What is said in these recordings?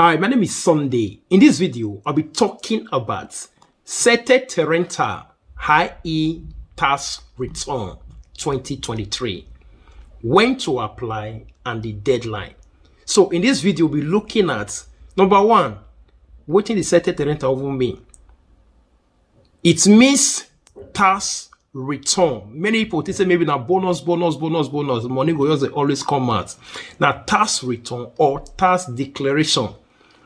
Hi, my name is Sunday. In this video, I'll be talking about Sete Rental High Tax Return 2023. When to apply and the deadline. So in this video, we'll be looking at number one, what the Sete Rental will mean. It means tax return. Many people say maybe now bonus, money go just always come out. Now tax return or tax declaration.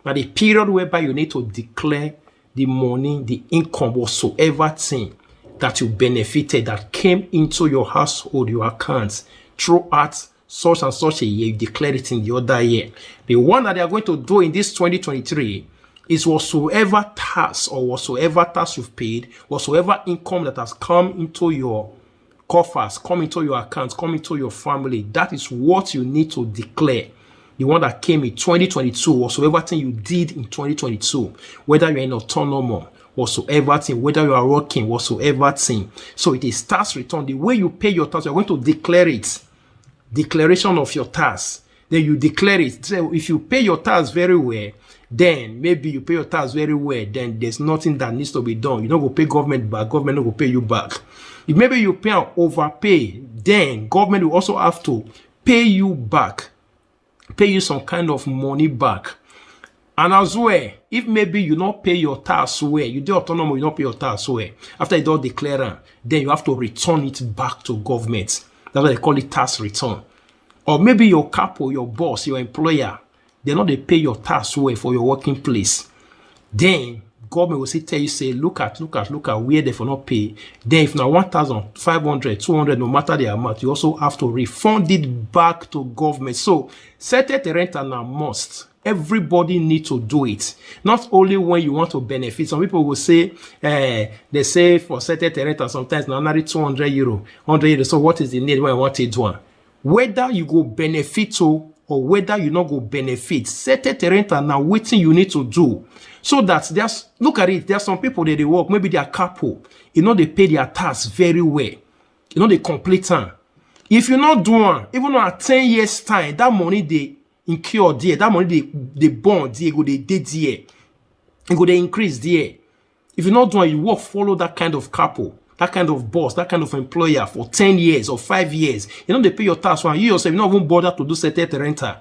Now the period whereby you need to declare the money, the income, whatsoever thing that you benefited that came into your household, your accounts throughout such and such a year, you declare it in the other year. The one that they are going to do in this 2023 is whatsoever tax or whatsoever tax you've paid, whatsoever income that has come into your coffers, come into your accounts, come into your family, that is what you need to declare. The one that came in 2022, whatsoever thing you did in 2022, whether you're in autonomous, whatsoever thing, whether you are working, whatsoever thing. So it is tax return. The way you pay your tax, you're going to declare it. Declaration of your tax. Then you declare it. So if you pay your tax very well, then maybe you pay your tax very well, then there's nothing that needs to be done. You don't go pay government back, government don't go pay you back. If maybe you pay and overpay, then government will also have to pay you back, pay you some kind of money back. And as well, if maybe you not pay your tax well, you do autonomous, you don't pay your tax well, after you don't declare, then you have to return it back to government. That's why they call it tax return. Or maybe your capo, your boss, your employer, they know they pay your tax well for your working place. Then government will tell you, say, look at where they for not pay. Then if now 1,500, 200, no matter the amount, you also have to refund it back to government. So Sete Rental now must. Everybody need to do it. Not only when you want to benefit. Some people will say, they say for Sete Rental sometimes now only 200 euro, 100 euro. So what is the need when I want it one? Whether you go benefit to or whether you not go benefit, Sete Rental now waiting you need to do. So that there's, look at it, there's some people that they work, maybe they are couple, you know, they pay their tax very well. You know, they complete time. If you're not doing, even at 10 years time, that money they incur there, that money they bond there, go they did there, and go they increase there. If you're not doing, you work, follow that kind of couple, that kind of boss, that kind of employer for 10 years or 5 years. You know, they pay your tax one. You yourself, you not even bother to do Sete Rental.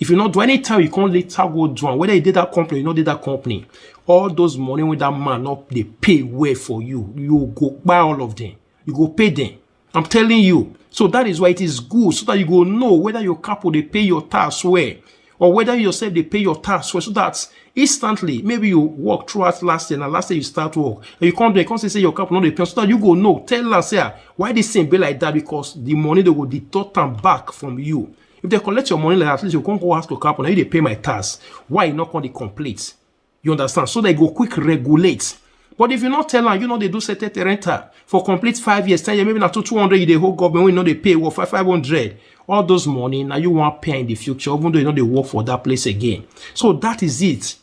If you not do any time, you can't later go do one. Whether you did that company, you not did that company. All those money with that man not they pay way for you. You go buy all of them. You go pay them. I'm telling you. So that is why it is good, so that you go know whether your couple they pay your tax well, or whether yourself they pay your tax well, so that instantly, maybe you work throughout last year, and last year you start work, and you come there, you can't say your couple not they pay, so that you go know, tell us here, why this thing be like that, because the money they will deduct them back from you. If they collect your money like that, at least you can't go ask your couple, now you they pay my tax. Why you not going to complete? You understand? So they go quick regulate. But if you not tell them, you know they do Sete Rental for complete 5 years, 10 years, maybe not to 200, you the whole government, we know they pay what 500. All those money, now you want pay in the future, even though you know they work for that place again. So that is it.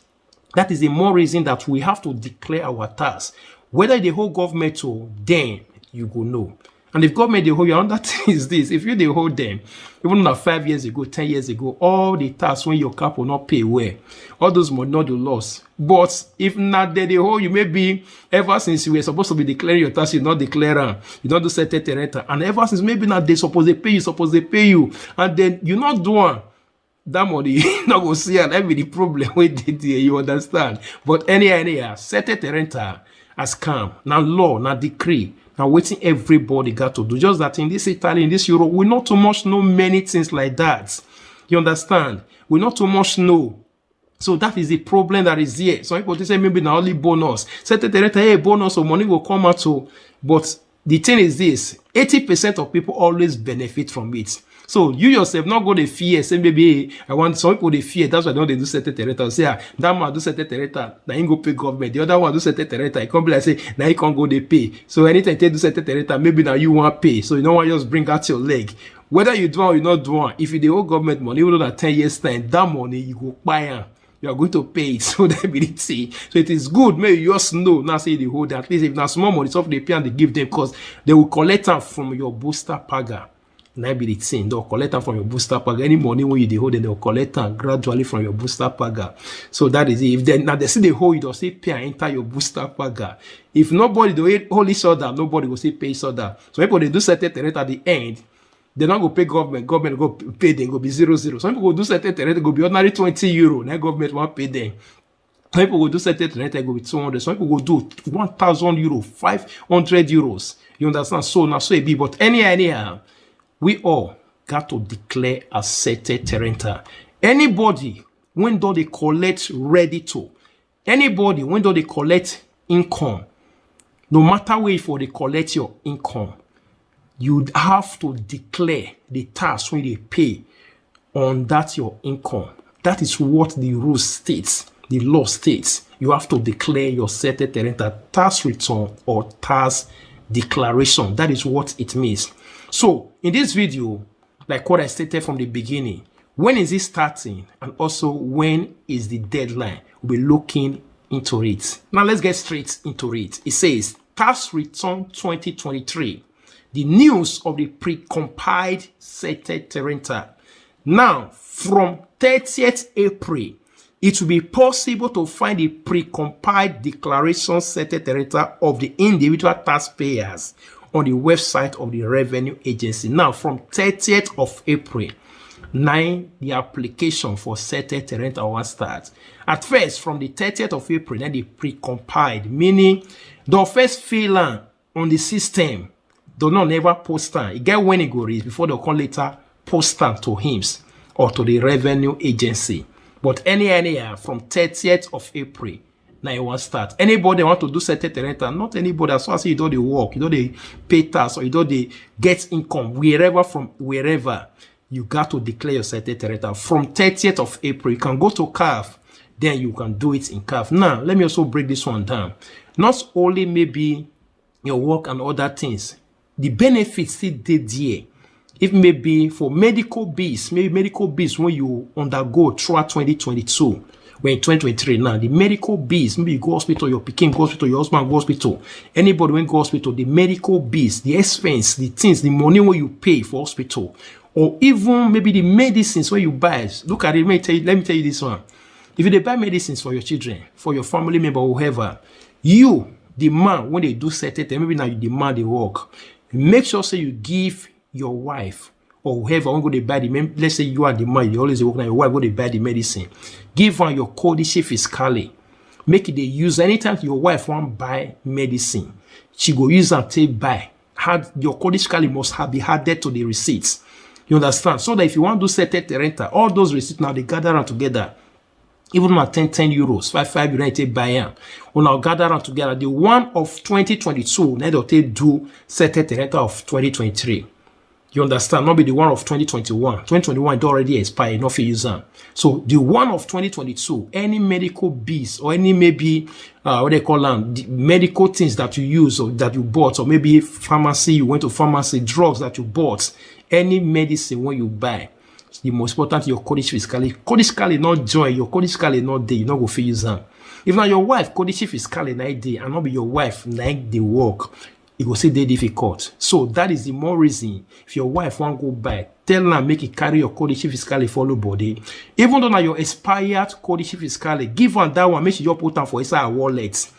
That is the more reason that we have to declare our tax. Whether the whole government to, then you go know. And if government they hold you, another thing is this: if you they hold them, even like 5 years ago, 10 years ago, all the tax when your cap will not pay well, all those money not the loss. But if not they hold you, maybe ever since you were supposed to be declaring your tax, you not declare them, you don't do Sete Rental, and ever since maybe now they supposed to pay you, and then you not do one. That money not go see, and that be the problem with it. You understand? But anyhow, Sete Rental has come now, law, now decree. Now waiting everybody got to do. Just that in this Italy, in this Europe, we not too much know many things like that. You understand? We not too much know. So that is the problem that is here. Some people say maybe now only bonus. Sete Rental, hey, bonus or money will come out to. But the thing is this: 80% of people always benefit from it. So you yourself not go to fear, say maybe I want some people they fear, that's why they do Sete Rental. Say that man do Sete Rental, now he go pay government. The other one do Sete Rental, he come be like say now he can't go they pay. So anytime they do Sete Rental, maybe now you want pay. So you don't want to just bring out your leg. Whether you do one or you not do one, if you the whole government money, even though that 10 years time, that money you go buy am. You are going to pay it. So that be it. So it is good. Maybe you just know now say they hold that. At least if now small money, stuff they pay and they give them, because they will collect them from your booster paga. Now be the thing. They'll collect them from your booster paga. Any money when you dey hold, they'll collect them gradually from your booster paga. So that is it. If they now they see the hold, you don't say pay and enter your booster paga. If nobody do hold each other, nobody will say pay each other. So people they do certain rent at the end. They not go pay government. Government go pay them. Go be 0-0. Some people go do certain rent. Go be ordinary 20 euro. Now government won't pay them. Some people go do certain rent. Go be 200. Some people go do 1,000 euro, 500 euros. You understand? So now so it be. But anyhow. We all got to declare as certain renter. Anybody when do they collect ready to, anybody when do they collect income, no matter where for they collect your income, you have to declare the tax when they pay on that your income. That is what the rule states, the law states. You have to declare your certain renter tax return or tax declaration. That is what it means. So in this video, like what I stated from the beginning, when is it starting and also when is the deadline? We'll be looking into it. Now let's get straight into it. It says tax return 2023, the news of the pre-compiled certain renter. Now from 30th April, it will be possible to find the pre-compiled declaration certain renter of the individual taxpayers on the website of the revenue agency. Now, from 30th of April, the application for certain renter will start. At first, from the 30th of April, then they pre-compiled, meaning the first fill on the system, do not never post it. It get when it go reach before they come later post to him or to the revenue agency. But anyhow, from 30th of April, now you want start. Anybody want to do certain renter, not anybody. As far as you do the work, you do the pay tax, or you do the get income, wherever you got to declare your certain renter. From 30th of April, you can go to CAF, then you can do it in CAF. Now, let me also break this one down. Not only maybe your work and other things, the benefits still did there. If maybe for medical bills, maybe medical bills when you undergo throughout 2022. When in 2023 now, the medical bills, maybe you go hospital, your pikin go hospital, your husband go hospital, anybody when go hospital, the medical bills, the expense, the things, the money when you pay for hospital, or even maybe the medicines when you buy. Look at it, let me tell you this one. If you buy medicines for your children, for your family member, whoever, you, the man, when they do certain things, maybe now you demand the work, make sure say you give your wife or whoever when go they buy the let's say you are the man, you always work now, your wife go they buy the medicine. Give her your codice fiscale. Make it they use anytime your wife want buy medicine, she go use and take buy. Your codice fiscale must be added to the receipts. You understand? So that if you want to do certain renter, all those receipts now they gather around together. Even at 10 euros, 5 euro, take buy them. When I gather around together, the one of 2022, now they do certain renter of 2023. You understand? Not be the one of 2021. 2021 it already expired, not for user. So the one of 2022, any medical bills or any maybe what they call them, the medical things that you use or that you bought, or maybe pharmacy, you went to pharmacy, drugs that you bought, any medicine when you buy. The most important your codice fiscale. Codice fiscale not join, your codice fiscale not there, you not go for use them. If now your wife codice fiscale not there and not be your wife like the work, it will say they difficult. So that is the more reason if your wife won't go back, tell her make it carry your codice fiscale follow body. Even though now your expired codice fiscale, give her that one, make sure you put her for inside her wallet,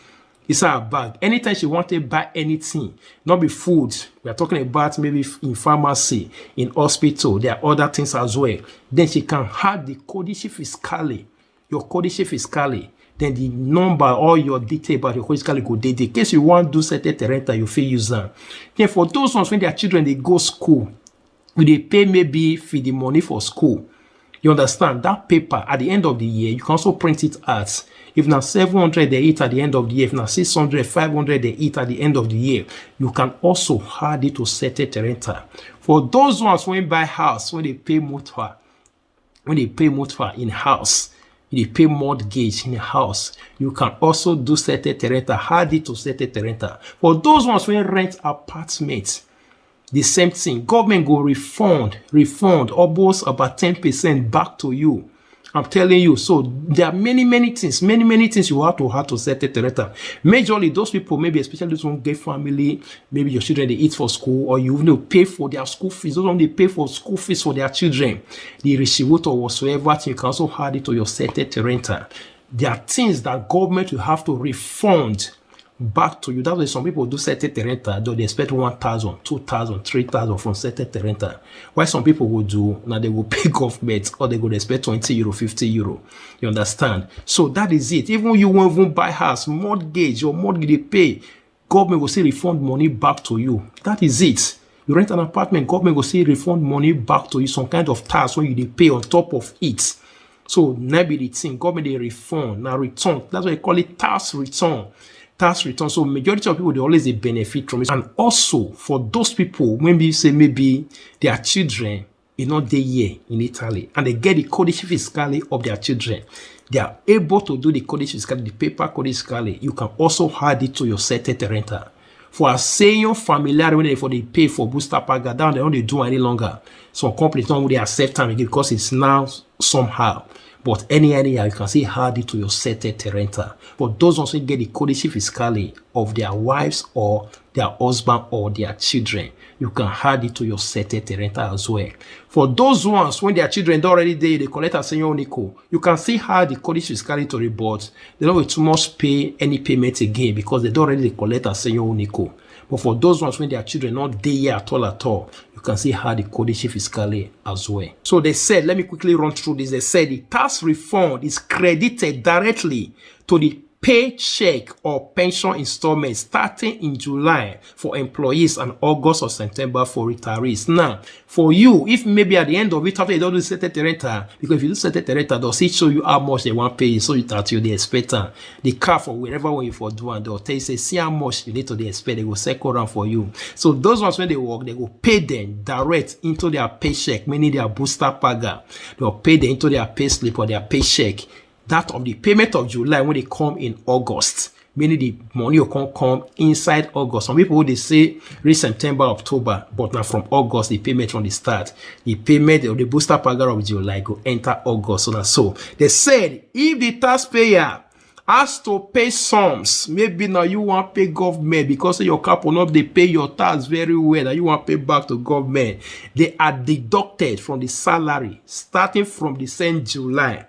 inside her bag. Anytime she want to buy anything, not be food. We are talking about maybe in pharmacy, in hospital, there are other things as well. Then she can have the codice fiscale, your codice fiscale. Then the number or your detail about your codice fiscale go there. In case you want to do certain renter, you feel use them. Then for those ones when their children they go school, they pay maybe for the money for school. You understand? That paper at the end of the year, you can also print it out. If now 700 they eat at the end of the year, if now 600, 500 they eat at the end of the year, you can also add it to certain renter. For those ones when buy house, when they pay motor in house, they pay mortgage in a house, you can also do certain renter, add it to certain renter. For those ones when rent apartments, the same thing. Government go refund almost about 10% back to you I'm telling you. So there are many things you have to set it rental. Majorly, those people, maybe especially those who get family, maybe your children they eat for school, or you know pay for their school fees. Those one they pay for school fees for their children, the receipt or whatsoever. You can also add it to your set rental. There are things that government will have to refund back to you. That's why some people do set rental, though they expect 1,000, 2,000, 3,000 from set rental. Why some people will do now, they will pay government, or they will expect 20 euro, 50 euro. You understand? So that is it. Even you won't even buy house, mortgage, your mortgage they pay, government will still refund money back to you. That is it. You rent an apartment, government will still refund money back to you, some kind of tax when you they pay on top of it. So now be the thing, government they refund, now return. That's why they call it tax return. Tax return. So majority of people they always they benefit from it. And also for those people, when you say maybe their children is not there here in Italy and they get the codice fiscale of their children, they are able to do the codice fiscale, the paper codice fiscale. You can also add it to your settled rental. For a senior familiar when they pay for booster paga down, they don't do any longer. Some companies don't really accept time again because it's now somehow. But anyhow, you can see add it to your settled rental. But those also get the codice fiscale of their wives or their husband or their children. You can add it to your settled rental as well. For those ones, when their children don't already there, they collect a senior unico. You can see add the codice fiscale to the board. They don't too much pay any payment again because they don't already collect a senior unico. But for those ones when their children not there at all, you can see how the codice fiscale as well. So they said, let me quickly run through this. They said the tax refund is credited directly to the paycheck or pension installment starting in July for employees and August or September for retirees. Now, for you, if maybe at the end of it, after you don't do settled rental, because if you do settled rental, they'll see show you how much they want to pay you, so you that you they expect the car for wherever when you for do, and they'll tell you say see how much you need to they expect. They will circle around for you. So those ones when they work, they will pay them direct into their paycheck, meaning their booster paga. They'll pay them into their pay slip or their paycheck. That of the payment of July when they come in August, meaning the money will come inside August. Some people they say reach September, October, but now from August the payment from the start, the payment of the booster paga of July go enter August. So they said if the taxpayer has to pay sums, maybe now you want to pay government because your cap will not they pay your tax very well, and you want to pay back to government, they are deducted from the salary starting from the same July,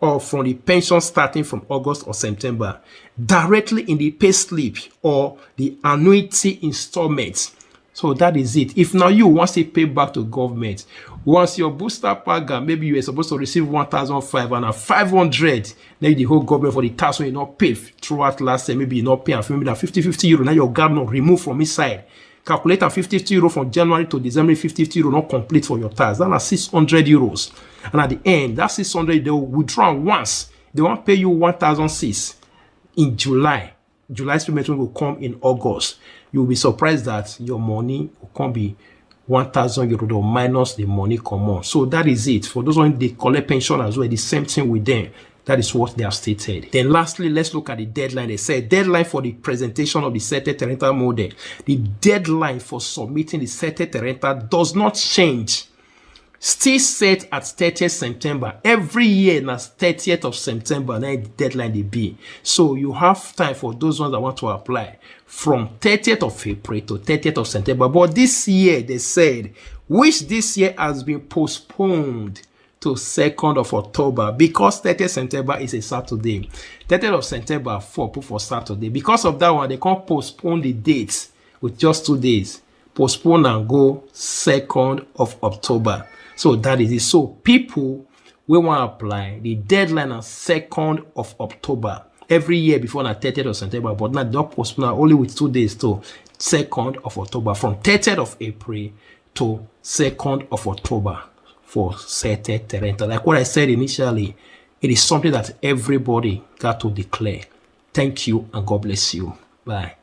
or from the pension starting from August or September, directly in the pay slip or the annuity installments. So that is it. If now you want to pay back to government, once your booster paga, maybe you were supposed to receive 1,500 and 500, then the whole government for the tax when you not pay throughout last year, maybe you not pay, and maybe that 50 euro, now your government remove from inside. Calculate and 50 euro from January to December, 50 euro not complete for your tax. That's 600 euros. And at the end, that 600, they will withdraw once. They won't pay you 1,006 in July. July's payment will come in August. You'll be surprised that your money will come be 1,000 euro minus the money come on. So that is it. For those when they collect pension as well, the same thing with them. That is what they have stated. Then lastly, let's look at the deadline. They said deadline for the presentation of the settled rental model. The deadline for submitting the settled rental does not change. Still set at 30th September. Every year, na 30th of September, now the deadline they be. So you have time for those ones that want to apply from 30th of April to 30th of September. But this year, they said, which this year has been postponed to 2nd of October because 30th September is a Saturday. 30th of September fall for Saturday. Because of that one, they can't postpone the dates with just 2 days. Postpone and go 2nd of October. So that is it. So people will want to apply. The deadline is 2nd of October. Every year before the 30th of September, but now they don't postpone only with 2 days to 2nd of October. From 30th of April to 2nd of October. For settled rental. Like what I said initially, it is something that everybody got to declare. Thank you and God bless you. Bye.